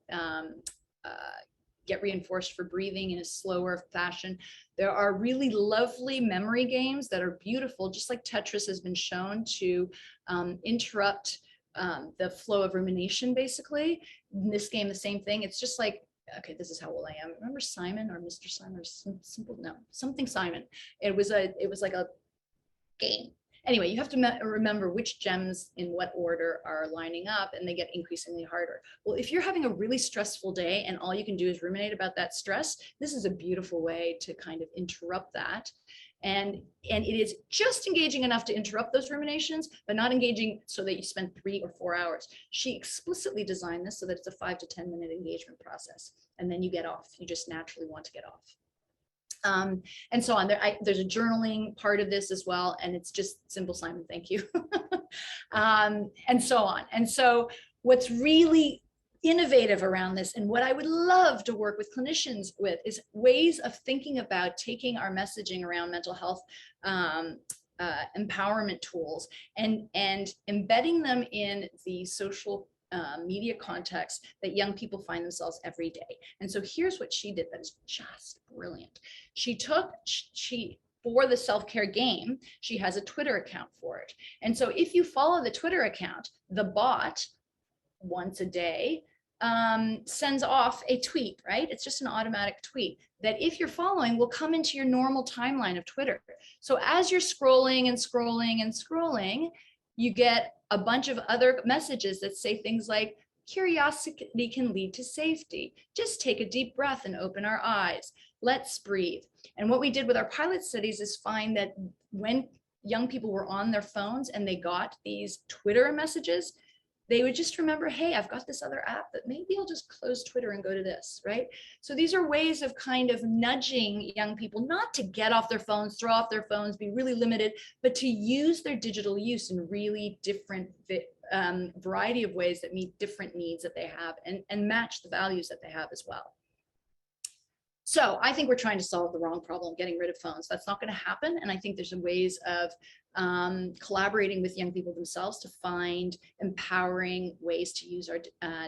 reinforced for breathing in a slower fashion. There are really lovely memory games that are beautiful, just like Tetris has been shown to interrupt the flow of rumination, basically. In this game, the same thing. It's just like, okay, this is how old I am. Remember Simon or Mr. Simon or something Simon. It was like a game. Anyway, you have to remember which gems in what order are lining up and they get increasingly harder. Well, if you're having a really stressful day and all you can do is ruminate about that stress, this is a beautiful way to kind of interrupt that. And it is just engaging enough to interrupt those ruminations, but not engaging so that you spend 3 or 4 hours. She explicitly designed this so that it's a 5 to 10 minute engagement process. And then you get off. You just naturally want to get off. And so on. There's a journaling part of this as well. And it's just simple, Simon, thank you. And so on. And so what's really innovative around this and what I would love to work with clinicians with is ways of thinking about taking our messaging around mental health empowerment tools and embedding them in the social media context that young people find themselves every day. And so here's what she did that is just brilliant. For the self-care game, she has a Twitter account for it. And so if you follow the Twitter account, the bot once a day sends off a tweet, right? It's just an automatic tweet that if you're following will come into your normal timeline of Twitter. So as you're scrolling and scrolling and scrolling, you get a bunch of other messages that say things like, curiosity can lead to safety. Just take a deep breath and open our eyes. Let's breathe. And what we did with our pilot studies is find that when young people were on their phones and they got these Twitter messages, they would just remember, hey, I've got this other app that maybe I'll just close Twitter and go to this, right? So these are ways of kind of nudging young people not to get off their phones, throw off their phones, be really limited, but to use their digital use in really different variety of ways that meet different needs that they have and match the values that they have as well. So I think we're trying to solve the wrong problem, getting rid of phones. That's not going to happen. And I think there's ways of collaborating with young people themselves to find empowering ways to use our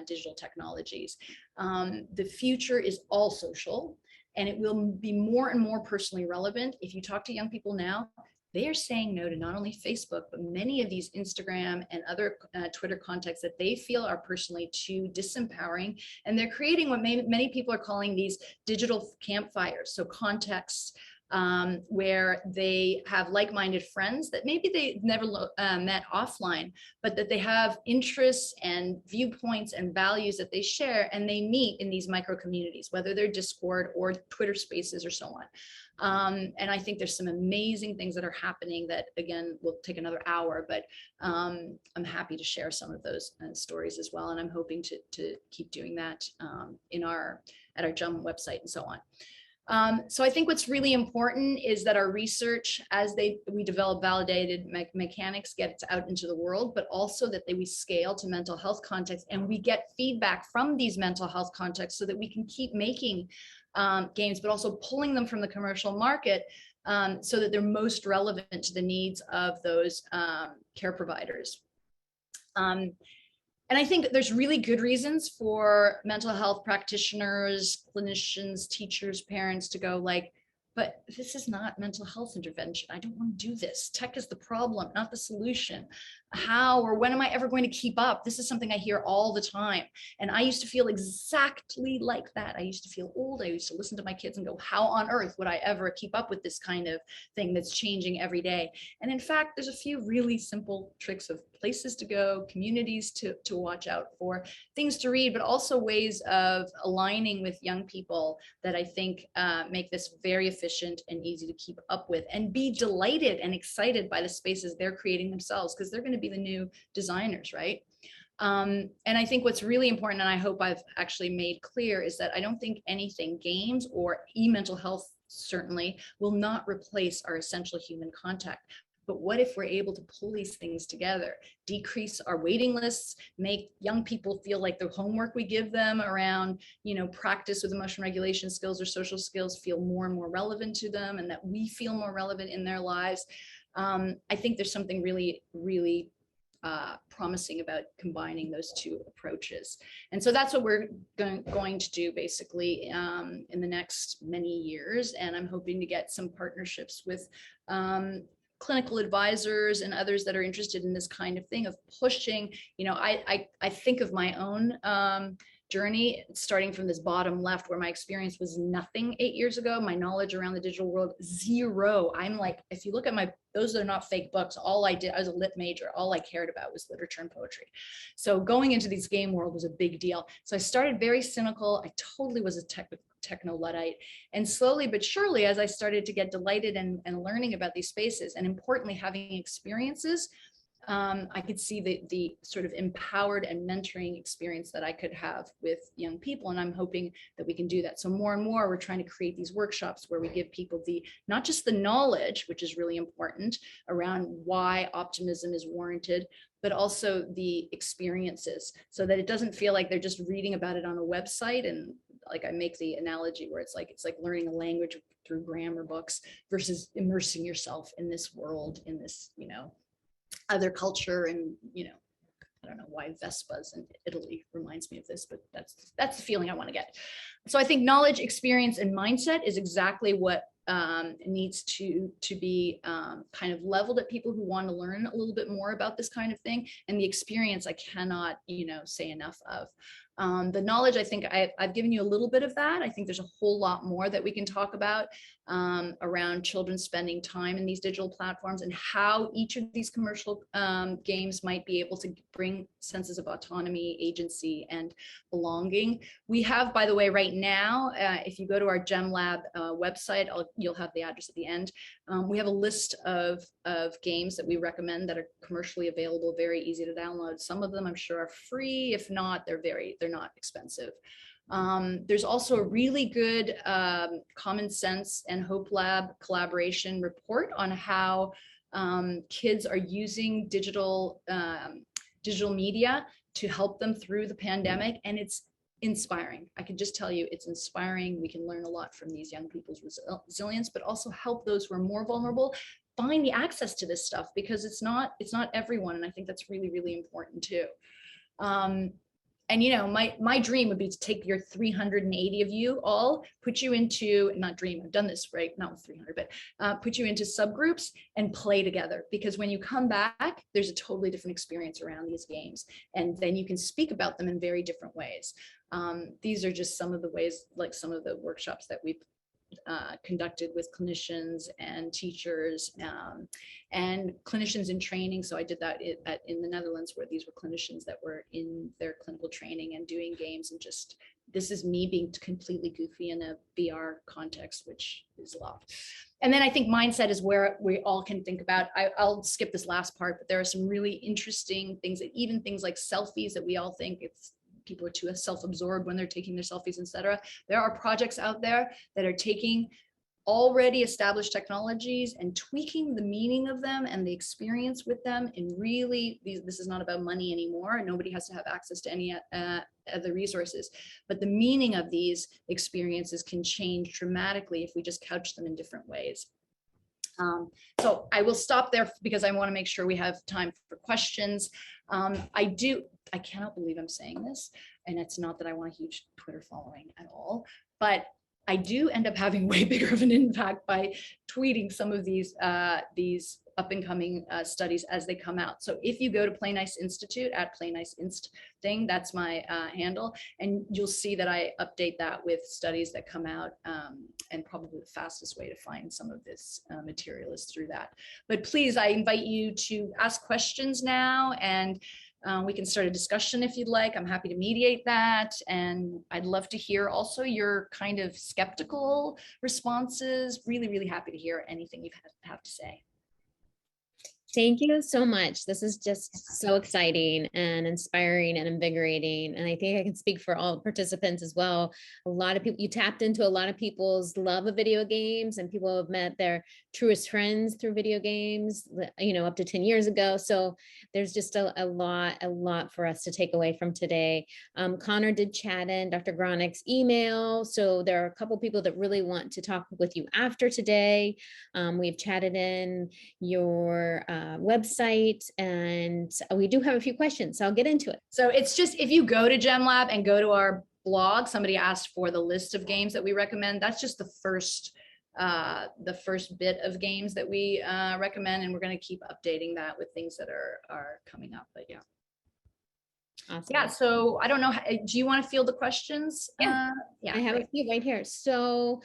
digital technologies. The future is all social, and it will be more and more personally relevant. If you talk to young people now, they are saying no to not only Facebook, but many of these Instagram and other Twitter contexts that they feel are personally too disempowering. And they're creating what many people are calling these digital campfires. So contexts where they have like-minded friends that maybe they never met offline, but that they have interests and viewpoints and values that they share, and they meet in these micro communities, whether they're Discord or Twitter Spaces or so on. And I think there's some amazing things that are happening that, again, will take another hour, but I'm happy to share some of those stories as well. And I'm hoping to keep doing that at our JUM website and so on. So I think what's really important is that our research, as we develop validated mechanics, gets out into the world, but also that we scale to mental health contexts and we get feedback from these mental health contexts so that we can keep making games, but also pulling them from the commercial market so that they're most relevant to the needs of those care providers. And I think there's really good reasons for mental health practitioners, clinicians, teachers, parents to go like, but this is not mental health intervention. I don't want to do this. Tech is the problem, not the solution. how or when am I ever going to keep up? This is something I hear all the time. And I used to feel exactly like that. I used to feel old. I used to listen to my kids and go, how on earth would I ever keep up with this kind of thing that's changing every day? And in fact, there's a few really simple tricks of places to go, communities to watch out for, things to read, but also ways of aligning with young people that I think make this very efficient and easy to keep up with, and be delighted and excited by the spaces they're creating themselves, because they're going to be the new designers, right? And I think what's really important, and I hope I've actually made clear, is that I don't think anything, games or e-mental health certainly, will not replace our essential human contact. But what if we're able to pull these things together, decrease our waiting lists, make young people feel like the homework we give them around, practice with emotion regulation skills or social skills feel more and more relevant to them, and that we feel more relevant in their lives. I think there's something really, really promising about combining those two approaches. And so that's what we're going to do basically in the next many years. And I'm hoping to get some partnerships with clinical advisors and others that are interested in this kind of thing, of pushing, I think of my own journey starting from this bottom left, where my experience was nothing 8 years ago. My knowledge around the digital world, zero. I'm like, if you look at those are not fake books. All I did, I was a lit major. All I cared about was literature and poetry. So going into this game world was a big deal. So I started very cynical. I totally was a techno-Luddite. And slowly but surely, as I started to get delighted and learning about these spaces, and importantly, having experiences, I could see the sort of empowered and mentoring experience that I could have with young people. And I'm hoping that we can do that. So more and more, we're trying to create these workshops where we give people not just the knowledge, which is really important, around why optimism is warranted, but also the experiences, so that it doesn't feel like they're just reading about it on a website. And like I make the analogy where it's like learning a language through grammar books versus immersing yourself in this world, in this, other culture. And, I don't know why Vespas in Italy reminds me of this, but that's the feeling I want to get. So I think knowledge, experience, and mindset is exactly what needs to be kind of leveled at people who want to learn a little bit more about this kind of thing. And the experience, I cannot, say enough of. The knowledge, I think I've given you a little bit of that. I think there's a whole lot more that we can talk about around children spending time in these digital platforms, and how each of these commercial games might be able to bring senses of autonomy, agency, and belonging. We have, by the way, right now, if you go to our GEM Lab website, you'll have the address at the end. We have a list of games that we recommend that are commercially available, very easy to download. Some of them I'm sure are free. If not, they're not expensive. There's also a really good Common Sense and Hope Lab collaboration report on how kids are using digital media to help them through the pandemic. And it's inspiring. I can just tell you, it's inspiring. We can learn a lot from these young people's resilience, but also help those who are more vulnerable find the access to this stuff, because it's not everyone. And I think that's really, really important too. And my dream would be to take your 380 of you all, put you into, not dream, I've done this, right? Not with 300, but put you into subgroups and play together. Because when you come back, there's a totally different experience around these games. And then you can speak about them in very different ways. These are just some of the ways, like some of the workshops that we've conducted with clinicians and teachers and clinicians in training. So I did that in the Netherlands, where these were clinicians that were in their clinical training and doing games. And just, this is me being completely goofy in a VR context, which is a lot. And then I think mindset is where we all can think about. I'll skip this last part, but there are some really interesting things, that even things like selfies that we all think people are too self-absorbed when they're taking their selfies, etc. There are projects out there that are taking already established technologies and tweaking the meaning of them and the experience with them. And really, this is not about money anymore. Nobody has to have access to any other resources, but the meaning of these experiences can change dramatically if we just couch them in different ways. So I will stop there because I want to make sure we have time for questions. I cannot believe I'm saying this, and it's not that I want a huge Twitter following at all, but I do end up having way bigger of an impact by tweeting some of these up and coming studies as they come out. So if you go to Play Nice Institute at Play Nice Inst thing, that's my handle, and you'll see that I update that with studies that come out, and probably the fastest way to find some of this material is through that. But please, I invite you to ask questions now, and we can start a discussion if you'd like. I'm happy to mediate that. And I'd love to hear also your kind of skeptical responses. Really, really happy to hear anything you have to say. Thank you so much. This is just so exciting and inspiring and invigorating. And I think I can speak for all participants as well. A lot of people, you tapped into a lot of people's love of video games, and people have met their truest friends through video games, you know, up to 10 years ago. So there's just a lot for us to take away from today. Connor did chat in Dr. Gronick's email. So there are a couple people that really want to talk with you after today. We've chatted in your website, and we do have a few questions, so I'll get into it. So it's just, if you go to GemLab and go to our blog, somebody asked for the list of games that we recommend. That's just the first bit of games that we recommend, and we're going to keep updating that with things that are coming up. But yeah. Awesome. Yeah, so I don't know, do you want to field the questions? Yeah, yeah, I have great. a few right here. So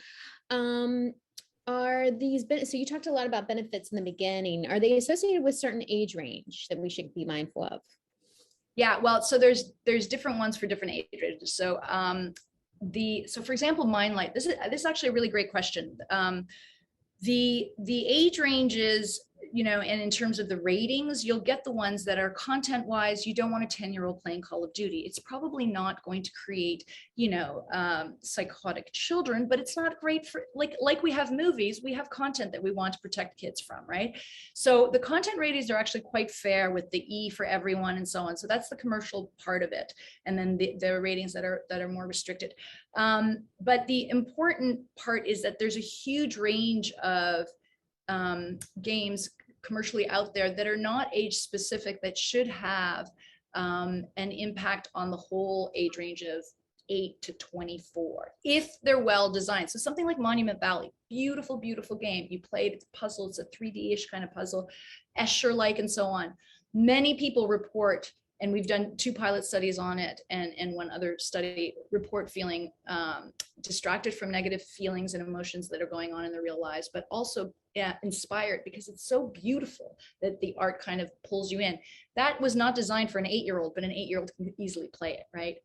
are these, so you talked a lot about benefits in the beginning. Are they associated with certain age range that we should be mindful of? Yeah, well, so there's different ones for different age ranges. So so for example, Mindlight, this is actually a really great question. The age ranges, you know, and in terms of the ratings, you'll get the ones that are content wise. You don't want a 10-year-old playing Call of Duty. It's probably not going to create, you know, psychotic children, but it's not great for, like we have movies, we have content that we want to protect kids from, right? So the content ratings are actually quite fair with the E for everyone and so on. So that's the commercial part of it. And then the ratings that are more restricted. But the important part is that there's a huge range of games commercially out there that are not age specific, that should have an impact on the whole age range of 8 to 24 if they're well designed. So something like Monument Valley, beautiful, beautiful game. You played, it's a puzzle, it's a 3D-ish kind of puzzle, Escher-like and so on. Many people report, and we've done 2 pilot studies on it, and one other study, report feeling distracted from negative feelings and emotions that are going on in their real lives, but also inspired because it's so beautiful that the art kind of pulls you in. That was not designed for an 8-year-old, but an 8-year-old can easily play it, right?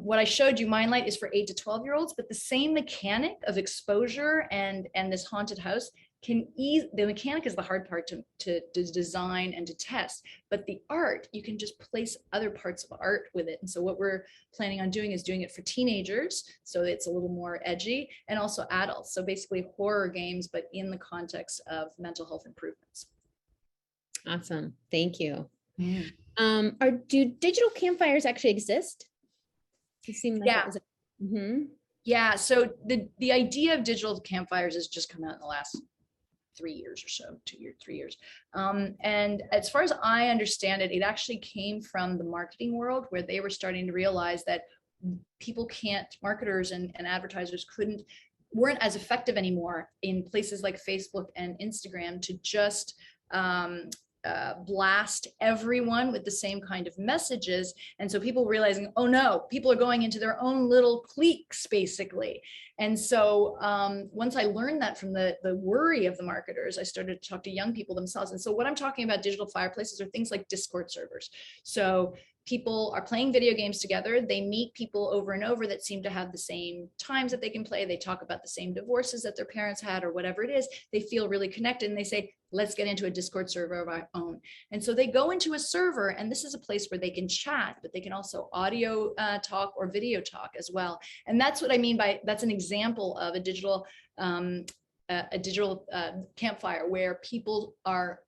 What I showed you, Mindlight, is for 8 to 12-year-olds, but the same mechanic of exposure and this haunted house can ease. The mechanic is the hard part to design and to test, but the art, you can just place other parts of art with it. And so what we're planning on doing is doing it for teenagers, so it's a little more edgy, and also adults. So basically horror games, but in the context of mental health improvements. Awesome, thank you. Do digital campfires actually exist? It seemed like Yeah. Yeah, so the idea of digital campfires has just come out in the last 3 years or so, 3 years. And as far as I understand it, it actually came from the marketing world, where they were starting to realize that marketers and advertisers weren't as effective anymore in places like Facebook and Instagram to just blast everyone with the same kind of messages. And so people realizing, oh no, people are going into their own little cliques basically. And so once I learned that from the worry of the marketers, I started to talk to young people themselves. And so what I'm talking about digital fireplaces are things like Discord servers. So people are playing video games together. They meet people over and over that seem to have the same times that they can play. They talk about the same divorces that their parents had or whatever it is. They feel really connected, and they say, let's get into a Discord server of our own. And so they go into a server, and this is a place where they can chat, but they can also audio talk or video talk as well. And that's what I mean by, that's an example of a digital campfire, where people are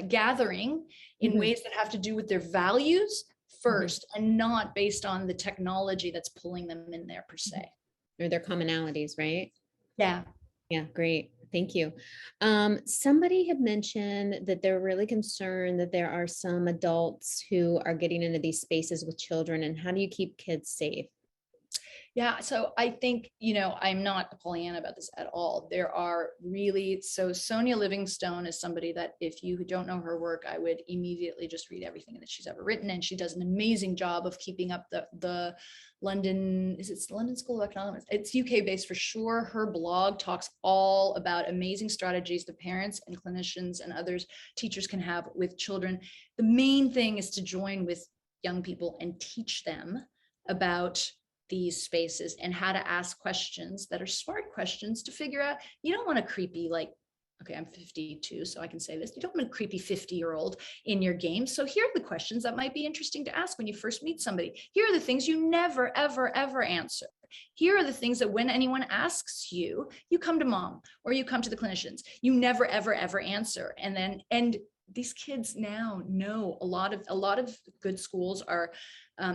gathering in ways that have to do with their values first, and not based on the technology that's pulling them in there per se. Or their commonalities, right? Yeah. Yeah, great. Thank you. Somebody had mentioned that they're really concerned that there are some adults who are getting into these spaces with children, and how do you keep kids safe? Yeah, so I think, I'm not a Pollyanna about this at all. There are really, so Sonia Livingstone is somebody that if you don't know her work, I would immediately just read everything that she's ever written. And she does an amazing job of keeping up the London, is it London School of Economics? It's UK based for sure. Her blog talks all about amazing strategies the parents and clinicians and others, teachers can have with children. The main thing is to join with young people and teach them about these spaces and how to ask questions that are smart questions to figure out. You don't want a creepy, like, okay, I'm 52, so I can say this. You don't want a creepy 50-year-old in your game. So here are the questions that might be interesting to ask when you first meet somebody. Here are the things you never, ever, ever answer. Here are the things that when anyone asks you, you come to mom or you come to the clinicians. You never, ever, ever answer. And these kids now know a lot of good schools are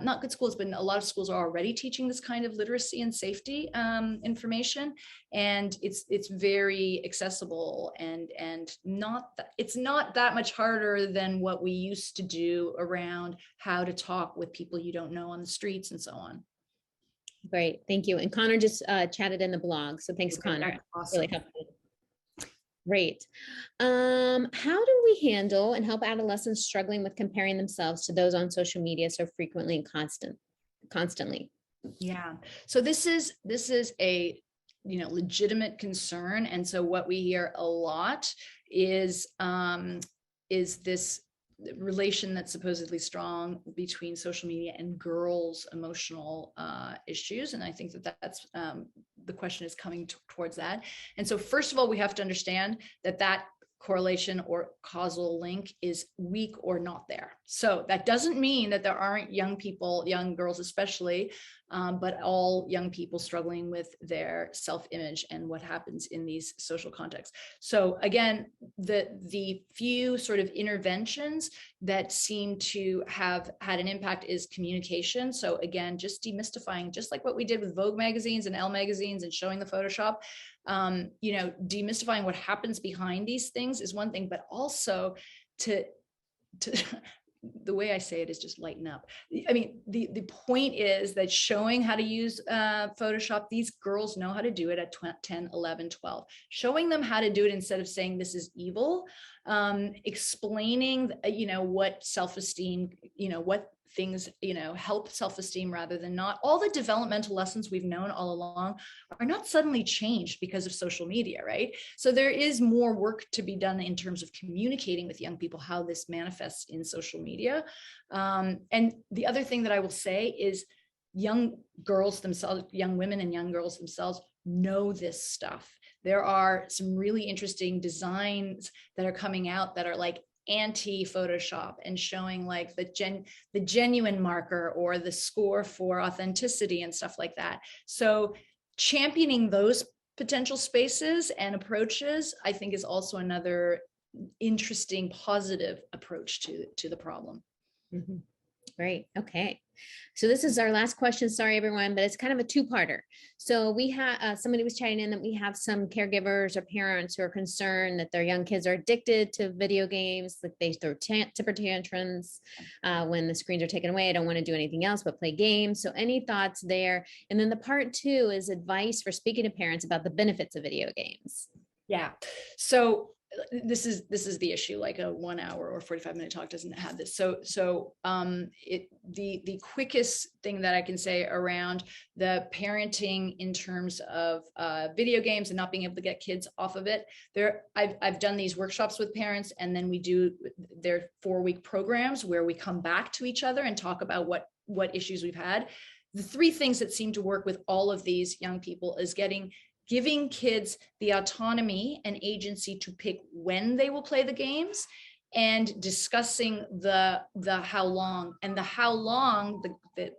not good schools, but a lot of schools are already teaching this kind of literacy and safety information, and it's very accessible and it's not that much harder than what we used to do around how to talk with people you don't know on the streets and so on. Great, thank you. And Connor just chatted in the blog, so thanks, Okay, Connor. that's awesome. Really helpful. Great. How do we handle and help adolescents struggling with comparing themselves to those on social media so frequently and constantly? Yeah. So this is a legitimate concern, and so what we hear a lot is this relation that's supposedly strong between social media and girls' emotional issues, and I think that's the question is coming towards that. And so first of all, we have to understand that correlation or causal link is weak or not there. So that doesn't mean that there aren't young people, young girls especially, but all young people struggling with their self-image and what happens in these social contexts. So again, the few sort of interventions that seem to have had an impact is communication. So again, just demystifying, just like what we did with Vogue magazines and Elle magazines and showing the Photoshop, demystifying what happens behind these things is one thing, but also to the way I say it is just lighten up. I mean, the point is that showing how to use Photoshop, these girls know how to do it at 10, 11, 12. Showing them how to do it instead of saying this is evil, explaining, what self-esteem, what things, help self-esteem rather than not. All the developmental lessons we've known all along are not suddenly changed because of social media, right? So there is more work to be done in terms of communicating with young people how this manifests in social media. And the other thing that I will say is young girls themselves, young women and young girls themselves know this stuff. There are some really interesting designs that are coming out that are like anti-Photoshop and showing like the genuine marker or the score for authenticity and stuff like that. So championing those potential spaces and approaches, I think, is also another interesting, positive approach to the problem. Mm-hmm. Great. Okay. So this is our last question. Sorry, everyone, but it's kind of a two-parter. So we have somebody was chatting in that we have some caregivers or parents who are concerned that their young kids are addicted to video games, that they throw temper tantrums when the screens are taken away. I don't want to do anything else but play games. So any thoughts there? And then the part two is advice for speaking to parents about the benefits of video games. Yeah. So this is the issue. Like a 1 hour or 45-minute talk doesn't have this. So the quickest thing that I can say around the parenting in terms of video games and not being able to get kids off of it. I've done these workshops with parents, and then we do their 4-week programs where we come back to each other and talk about what issues we've had. The 3 things that seem to work with all of these young people is giving kids the autonomy and agency to pick when they will play the games, and discussing the how long, and the how long, the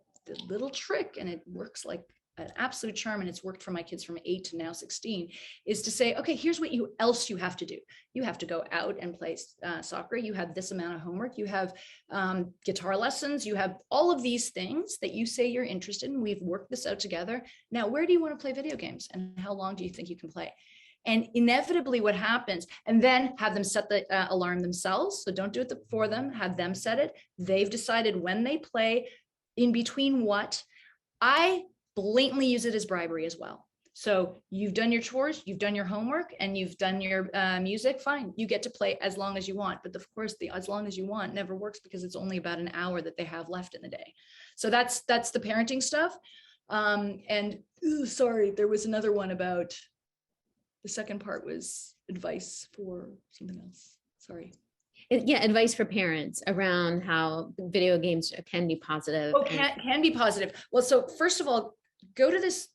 little trick, and it works like an absolute charm, and it's worked for my kids from 8 to now 16, is to say, okay, here's what else you have to do. You have to go out and play soccer. You have this amount of homework. You have guitar lessons. You have all of these things that you say you're interested in. We've worked this out together. Now, where do you want to play video games, and how long do you think you can play? And inevitably what happens, and then have them set the alarm themselves. So don't do it for them, have them set it. They've decided when they play, in between what. I blatantly use it as bribery as well. So you've done your chores, you've done your homework, and you've done your music, fine. You get to play as long as you want. But of course, the as long as you want never works because it's only about an hour that they have left in the day. So that's the parenting stuff. Sorry, there was another one about, the second part was advice for something else. Sorry. Yeah, advice for parents around how video games can be positive. Oh, can be positive. Well, so first of all, go to this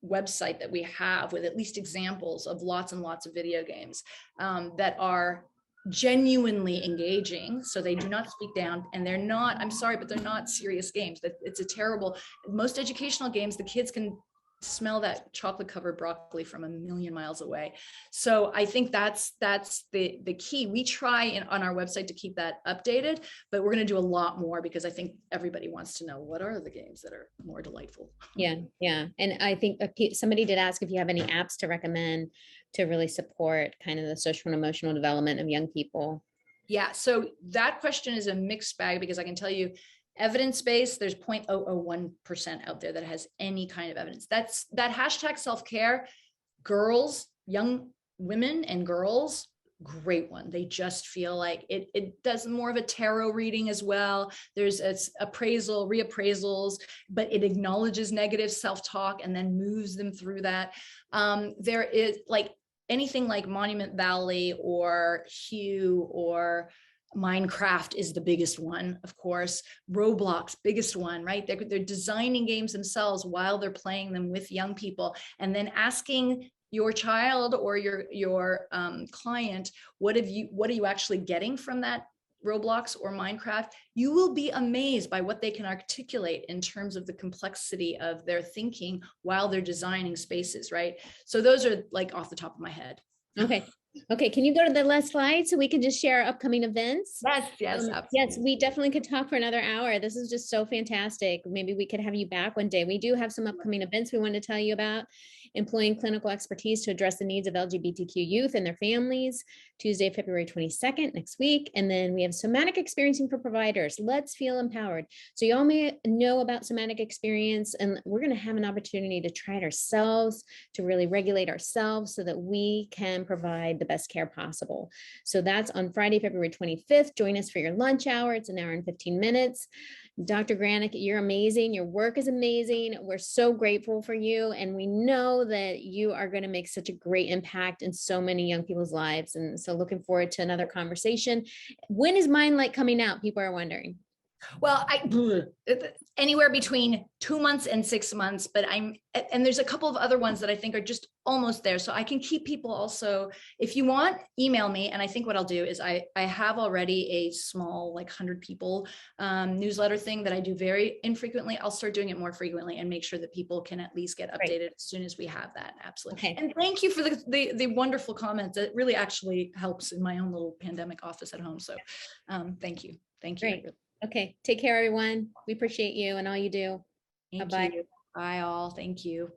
website that we have with at least examples of lots and lots of video games that are genuinely engaging. So they do not speak down, and they're not, I'm sorry, but they're not serious games. That it's a terrible, most educational games, the kids can smell that chocolate covered broccoli from a million miles away. So I think that's the key. We try on our website to keep that updated, but we're going to do a lot more because I think everybody wants to know what are the games that are more delightful. Yeah. And I think somebody did ask if you have any apps to recommend to really support kind of the social and emotional development of young people. Yeah, so that question is a mixed bag because I can tell you evidence-based, there's 0.001% out there that has any kind of evidence. That's that hashtag self-care, girls, young women and girls, great one. They just feel like it does more of a tarot reading as well. There's appraisal, reappraisals, but it acknowledges negative self-talk and then moves them through that. There is like anything like Monument Valley or Hue or Minecraft is the biggest one, of course. Roblox, biggest one, right? They're designing games themselves while they're playing them with young people, and then asking your child or your client, what are you actually getting from that Roblox or Minecraft? You will be amazed by what they can articulate in terms of the complexity of their thinking while they're designing spaces, right? So those are like off the top of my head. Okay, can you go to the last slide so we can just share upcoming events? Yes, yes, we definitely could talk for another hour. This is just so fantastic. Maybe we could have you back one day. We do have some upcoming events we want to tell you about. Employing clinical expertise to address the needs of LGBTQ youth and their families, Tuesday, February 22nd, next week. And then we have somatic experiencing for providers. Let's feel empowered. So you all may know about somatic experience, and we're going to have an opportunity to try it ourselves, to really regulate ourselves so that we can provide the best care possible. So that's on Friday, February 25th. Join us for your lunch hour. It's an hour and 15 minutes. Dr. Granick, you're amazing. Your work is amazing. We're so grateful for you. And we know that you are going to make such a great impact in so many young people's lives. And so looking forward to another conversation. When is Mind Light coming out? People are wondering. Well, anywhere between 2 months and 6 months, but and there's a couple of other ones that I think are just almost there. So I can keep people also, if you want, email me. And I think what I'll do is I have already a small, like 100 people newsletter thing that I do very infrequently. I'll start doing it more frequently and make sure that people can at least get updated as soon as we have that. Absolutely. Okay. And thank you for the wonderful comments. It really actually helps in my own little pandemic office at home. So thank you. Thank you. Great. Okay. Take care, everyone. We appreciate you and all you do. Thank Bye-bye. you. Bye all. Thank you.